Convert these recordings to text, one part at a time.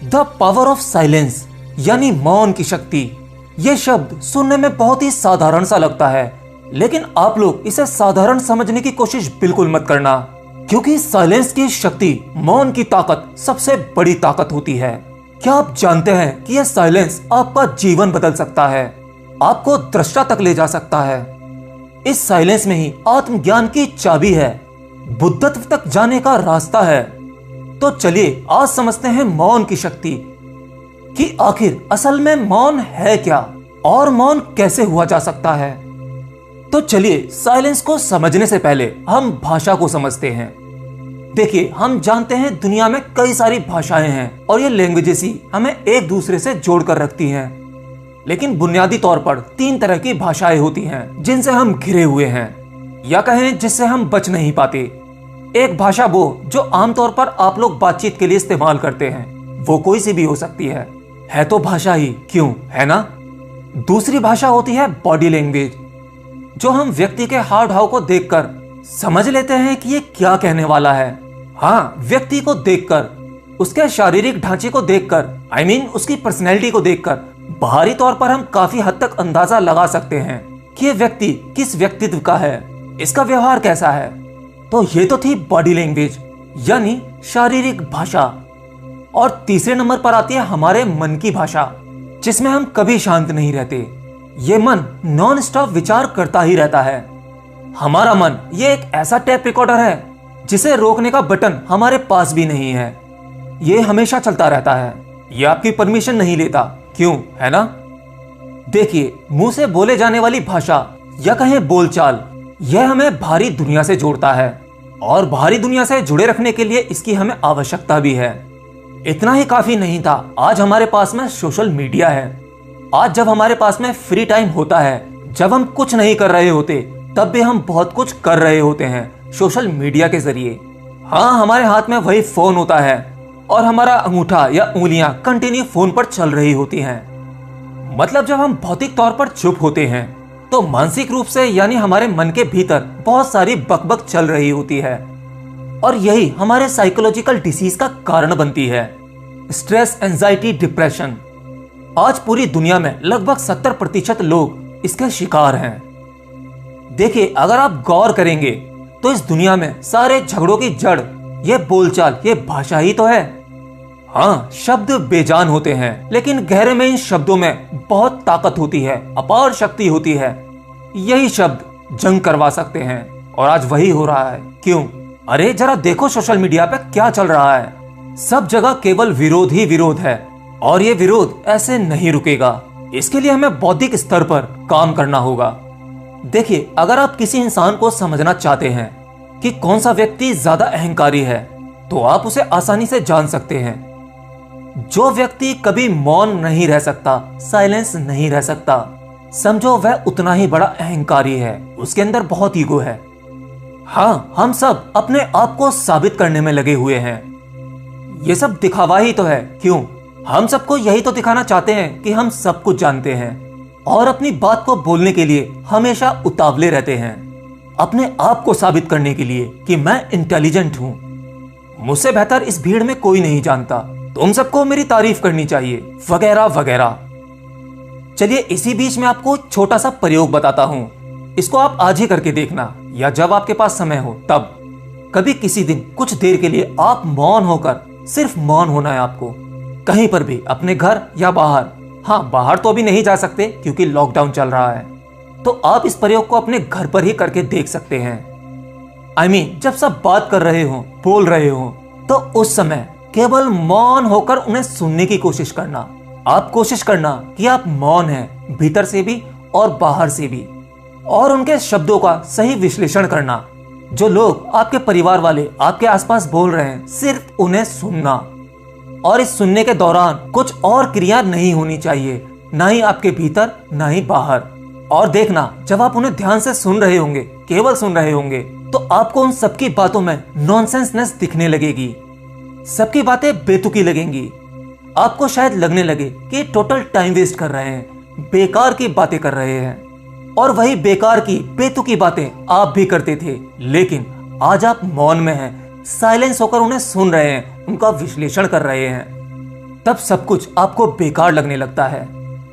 The power of silence यानी मौन की शक्ति। यह शब्द सुनने में बहुत ही साधारण सा लगता है, लेकिन आप लोग इसे साधारण समझने की कोशिश बिल्कुल मत करना, क्योंकि साइलेंस की शक्ति, मौन की ताकत सबसे बड़ी ताकत होती है। क्या आप जानते हैं कि यह साइलेंस आपका जीवन बदल सकता है, आपको दृष्टा तक ले जा सकता है। इस साइलेंस में ही आत्मज्ञान की चाबी है, बुद्धत्व तक जाने का रास्ता है। तो चलिए आज समझते हैं मौन की शक्ति कि आखिर असल में मौन है क्या और मौन कैसे हुआ जा सकता है। तो चलिए साइलेंस को समझने से पहले हम भाषा को समझते हैं। देखिए, हम जानते हैं दुनिया में कई सारी भाषाएं हैं और ये लैंग्वेजेस ही हमें एक दूसरे से जोड़कर रखती हैं। लेकिन बुनियादी तौर पर 3 तरह की भाषाएं होती हैं जिनसे हम घिरे हुए हैं, या कहें जिससे हम बच नहीं पाते। एक भाषा वो जो आमतौर पर आप लोग बातचीत के लिए इस्तेमाल करते हैं, वो कोई सी भी हो सकती है तो भाषा ही क्यों, है ना। दूसरी भाषा होती है बॉडी लैंग्वेज, जो हम व्यक्ति के हाव भाव को देखकर समझ लेते हैं कि ये क्या कहने वाला है। हाँ, व्यक्ति को देखकर, उसके शारीरिक ढांचे को देखकर, उसकी पर्सनैलिटी को देखकर बाहरी तौर पर हम काफी हद तक अंदाजा लगा सकते हैं कि ये व्यक्ति किस व्यक्तित्व का है, इसका व्यवहार कैसा है। तो ये तो थी बॉडी लैंग्वेज यानी शारीरिक भाषा। और तीसरे नंबर पर आती है हमारे मन की भाषा, जिसमें हम कभी शांत नहीं रहते। ये मन नॉन स्टॉप विचार करता ही रहता है। हमारा मन ये एक ऐसा टेप रिकॉर्डर है जिसे रोकने का बटन हमारे पास भी नहीं है। ये हमेशा चलता रहता है, ये आपकी परमिशन नहीं लेता, क्यों, है ना। देखिए, मुंह से बोले जाने वाली भाषा या कहें बोलचाल, यह हमें बाहरी दुनिया से जोड़ता है और बाहरी दुनिया से जुड़े रखने के लिए इसकी हमें आवश्यकता भी है। इतना ही काफी नहीं था, आज हमारे पास में सोशल मीडिया है। आज जब हमारे पास में फ्री टाइम होता है, जब हम कुछ नहीं कर रहे होते, तब भी हम बहुत कुछ कर रहे होते हैं सोशल मीडिया के जरिए। हाँ, हमारे हाथ में वही फोन होता है और हमारा अंगूठा या उंगलियां कंटिन्यू फोन पर चल रही होती हैं। मतलब जब हम भौतिक तौर पर चुप होते हैं तो मानसिक रूप से यानी हमारे मन के भीतर बहुत सारी बकबक चल रही होती है और यही हमारे साइकोलॉजिकल डिसीज का कारण बनती है। Stress, anxiety, depression. आज पूरी दुनिया में लगभग 70% लोग इसके शिकार हैं। देखिए, अगर आप गौर करेंगे तो इस दुनिया में सारे झगड़ों की जड़ ये बोलचाल, ये भाषा ही तो है। हाँ, शब्द बेजान होते हैं, लेकिन गहरे में इन शब्दों में बहुत ताकत होती है, अपार शक्ति होती है। यही शब्द जंग करवा सकते हैं और आज वही हो रहा है। क्यों? अरे जरा देखो सोशल मीडिया पे क्या चल रहा है। सब जगह केवल विरोध ही विरोध है और ये विरोध ऐसे नहीं रुकेगा। इसके लिए हमें बौद्धिक स्तर पर काम करना होगा। देखिए, अगर आप किसी इंसान को समझना चाहते हैं कि कौन सा व्यक्ति ज्यादा अहंकारी है, तो आप उसे आसानी से जान सकते हैं। जो व्यक्ति कभी मौन नहीं रह सकता, साइलेंस नहीं रह सकता, समझो वह उतना ही बड़ा अहंकारी है, उसके अंदर बहुत ईगो है। हाँ, हम सब अपने आप को साबित करने में लगे हुए हैं। ये सब दिखावा ही तो है। क्यों? हम सबको यही तो दिखाना चाहते हैं कि हम सब कुछ जानते हैं और अपनी बात को बोलने के लिए हमेशा उतावले रहते हैं, अपने आप को साबित करने के लिए कि मैं इंटेलिजेंट हूं, मुझसे बेहतर इस भीड़ में कोई नहीं जानता, तुम सबको मेरी तारीफ करनी चाहिए, वगैरह वगैरह। चलिए, इसी बीच में आपको एक छोटा सा प्रयोग बताता हूं। इसको आप आज ही करके देखना या जब आपके पास समय हो तब। कभी किसी दिन कुछ देर के लिए आप मौन होकर, सिर्फ मौन होना है आपको, कहीं पर भी, अपने घर या बाहर। हाँ, बाहर तो अभी नहीं जा सकते क्योंकि लॉकडाउन चल रहा है, तो आप इस प्रयोग को अपने घर पर ही करके देख सकते हैं। जब सब बात कर रहे हो, बोल रहे हो, तो उस समय केवल मौन होकर उन्हें सुनने की कोशिश करना। आप कोशिश करना कि आप मौन हैं, भीतर से भी और बाहर से भी, और उनके शब्दों का सही विश्लेषण करना। जो लोग आपके परिवार वाले आपके आसपास बोल रहे हैं, सिर्फ उन्हें सुनना। और इस सुनने के दौरान कुछ और क्रिया नहीं होनी चाहिए, ना ही आपके भीतर ना ही बाहर। और देखना, जब आप उन्हें ध्यान से सुन रहे होंगे, केवल सुन रहे होंगे, तो आपको उन सबकी बातों में नॉनसेंसनेस दिखने लगेगी, सबकी बातें बेतुकी लगेंगी। आपको शायद लगने लगे कि टोटल टाइम वेस्ट कर रहे हैं, बेकार की बातें कर रहे हैं। और वही बेकार की बेतुकी बातें आप भी करते थे, लेकिन आज आप मौन में हैं, साइलेंस होकर उन्हें सुन रहे हैं, उनका विश्लेषण कर रहे हैं। तब सब कुछ आपको बेकार लगने लगता है।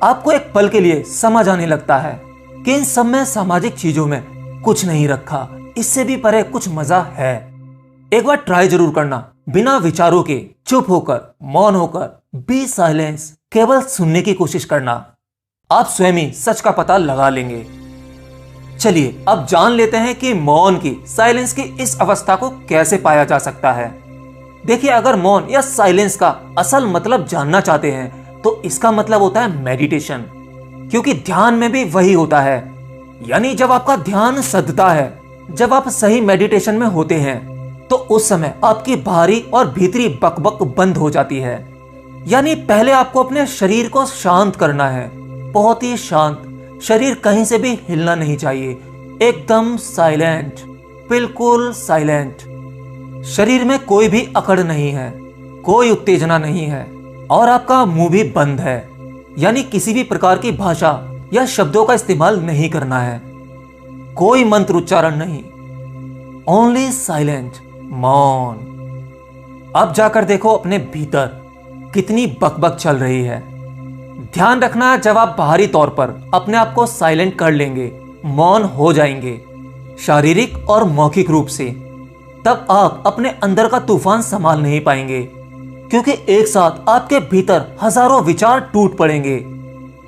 आपको एक पल के लिए समझ आने लगता है कि इन सब में सामाजिक चीजों में कुछ नहीं रखा, इससे भी परे कुछ मजा है। एक बार ट्राई जरूर करना, बिना विचारों के, चुप होकर, मौन होकर, बी साइलेंस, केवल सुनने की कोशिश करना। आप स्वयं ही सच का पता लगा लेंगे। चलिए अब जान लेते हैं कि मौन की, साइलेंस की इस अवस्था को कैसे पाया जा सकता है। देखिए, अगर मौन या साइलेंस का असल मतलब जानना चाहते हैं तो इसका मतलब होता है मेडिटेशन, क्योंकि ध्यान में भी वही होता है। यानी जब आपका ध्यान सधता है, जब आप सही मेडिटेशन में होते हैं, तो उस समय आपकी बाहरी और भीतरी बकबक बंद हो जाती है। यानी पहले आपको अपने शरीर को शांत करना है, बहुत ही शांत। शरीर कहीं से भी हिलना नहीं चाहिए, एकदम साइलेंट, बिल्कुल साइलेंट। शरीर में कोई भी अकड़ नहीं है, कोई उत्तेजना नहीं है, और आपका मुंह भी बंद है। यानी किसी भी प्रकार की भाषा या शब्दों का इस्तेमाल नहीं करना है, कोई मंत्र उच्चारण नहीं, ओनली साइलेंट, मौन। अब जाकर देखो अपने भीतर कितनी बकबक चल रही है। ध्यान रखना, जब आप बाहरी तौर पर अपने आप को साइलेंट कर लेंगे, मौन हो जाएंगे शारीरिक और मौखिक रूप से, तब आप अपने अंदर का तूफान संभाल नहीं पाएंगे, क्योंकि एक साथ आपके भीतर हजारों विचार टूट पड़ेंगे।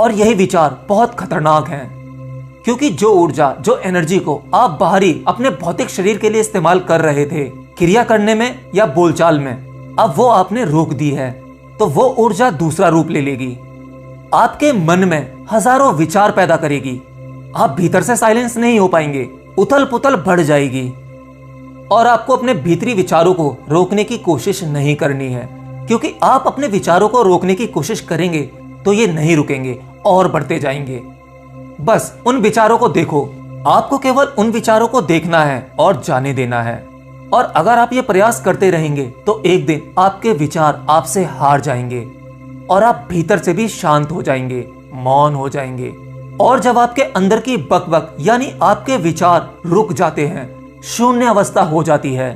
और यही विचार बहुत खतरनाक हैं, क्योंकि जो ऊर्जा, जो एनर्जी को आप बाहरी अपने भौतिक शरीर के लिए इस्तेमाल कर रहे थे, क्रिया करने में या बोलचाल में, अब वो आपने रोक दी है, तो वो ऊर्जा दूसरा रूप ले लेगी, आपके मन में हजारों विचार पैदा करेगी। आप भीतर से साइलेंस नहीं हो पाएंगे, उथल पुथल बढ़ जाएगी। और आपको अपने भीतरी विचारों को रोकने की कोशिश नहीं करनी है, क्योंकि आप अपने विचारों को रोकने की कोशिश करेंगे तो ये नहीं रुकेंगे और बढ़ते जाएंगे। बस उन विचारों को देखो, आपको केवल उन विचारों को देखना है और जाने देना है। और अगर आप ये प्रयास करते रहेंगे तो एक दिन आपके विचार आपसे हार जाएंगे और आप भीतर से भी शांत हो जाएंगे, मौन हो जाएंगे। और जब आपके अंदर की बकबक यानी आपके विचार रुक जाते हैं, शून्य अवस्था हो जाती है,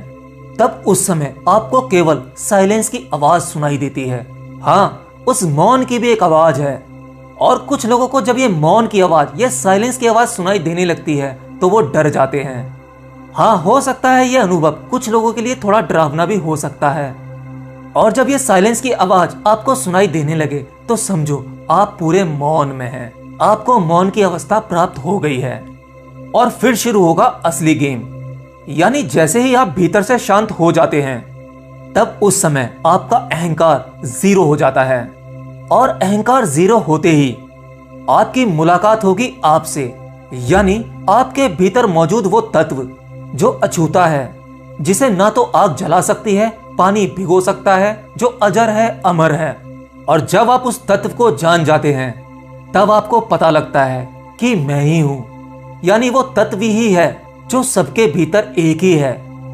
तब उस समय आपको केवल साइलेंस की आवाज सुनाई देती है। हाँ, उस मौन की भी एक आवाज है। और कुछ लोगों को जब ये मौन की आवाज, ये साइलेंस की आवाज सुनाई देने लगती है तो वो डर जाते हैं। हाँ, हो सकता है ये अनुभव कुछ लोगों के लिए थोड़ा डरावना भी हो सकता है। और जब ये साइलेंस की आवाज आपको सुनाई देने लगे तो समझो आप पूरे मौन में हैं, आपको मौन की अवस्था प्राप्त हो गई है। और फिर शुरू होगा असली गेम। यानी जैसे ही आप भीतर से शांत हो जाते हैं, तब उस समय आपका अहंकार जीरो हो जाता है। और अहंकार जीरो होते ही आपकी मुलाकात होगी आपसे, यानी आपके भीतर मौजूद वो तत्व जो अछूता है, जिसे ना तो आग जला सकती है, पानी भिगो सकता है, जो अजर है, अमर है। और जब आप उस तत्व को जान जाते हैं, तब आपको पता लगता है कि मैं ही हूं। यानी वो तत्व ही है जो सबके भीतर एक ही है।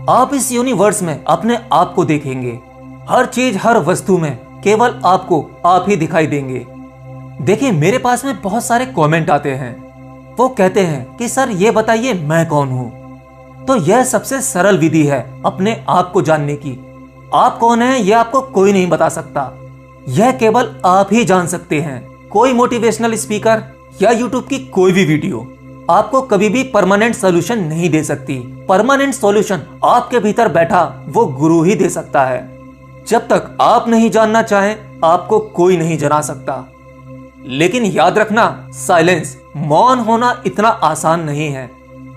आप इस यूनिवर्स में अपने आप को देखेंगे, हर चीज, हर वस्तु में केवल आपको आप ही दिखाई देंगे। देखिए, मेरे पास में बहुत सारे कमेंट आते हैं, वो कहते हैं कि सर ये बताइए मैं कौन हूं। तो यह सबसे सरल विधि है अपने आप को जानने की। आप कौन हैं यह आपको कोई नहीं बता सकता, यह केवल आप ही जान सकते हैं। कोई मोटिवेशनल स्पीकर या यूट्यूब की कोई भी वीडियो आपको कभी भी परमानेंट सॉल्यूशन नहीं दे सकती। परमानेंट सॉल्यूशन आपके भीतर बैठा वो गुरु ही दे सकता है। जब तक आप नहीं जानना चाहें, आपको कोई नहीं जना सकता। लेकिन याद रखना, साइलेंस, मौन होना इतना आसान नहीं है।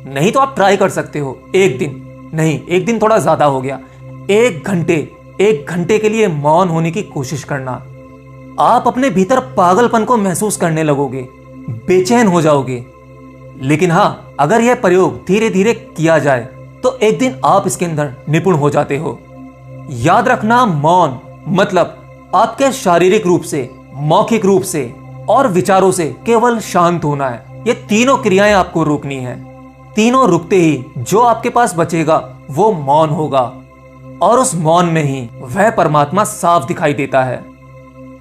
नहीं तो आप ट्राई कर सकते हो, एक दिन नहीं, एक दिन थोड़ा ज्यादा हो गया, एक घंटे के लिए मौन होने की कोशिश करना। आप अपने भीतर पागलपन को महसूस करने लगोगे, बेचैन हो जाओगे। लेकिन हाँ, अगर यह प्रयोग धीरे धीरे किया जाए तो एक दिन आप इसके अंदर निपुण हो जाते हो। याद रखना, मौन मतलब आपके शारीरिक रूप से, मौखिक रूप से और विचारों से केवल शांत होना है। ये तीनों क्रियाएं आपको रोकनी है। तीनों रुकते ही जो आपके पास बचेगा वो मौन होगा, और उस मौन में ही वह परमात्मा साफ दिखाई देता है।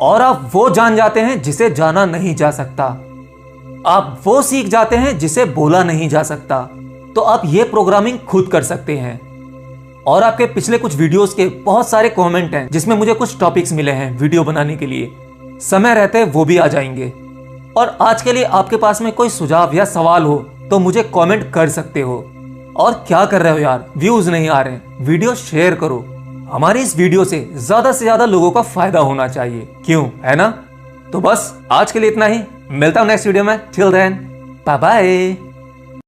और आप वो जान जाते हैं जिसे जाना नहीं जा सकता, आप वो सीख जाते हैं जिसे बोला नहीं जा सकता। तो आप ये प्रोग्रामिंग खुद कर सकते हैं। और आपके पिछले कुछ वीडियोस के बहुत सारे कमेंट हैं जिसमें मुझे कुछ टॉपिक्स मिले हैं वीडियो बनाने के लिए। समय रहते वो भी आ जाएंगे। और आज के लिए आपके पास में कोई सुझाव या सवाल हो तो मुझे कमेंट कर सकते हो। और क्या कर रहे हो यार, व्यूज नहीं आ रहे, वीडियो शेयर करो। हमारी इस वीडियो से ज्यादा लोगों का फायदा होना चाहिए, क्यों, है ना? तो बस आज के लिए इतना ही। मिलता हूं नेक्स्ट वीडियो में। Till then, bye bye.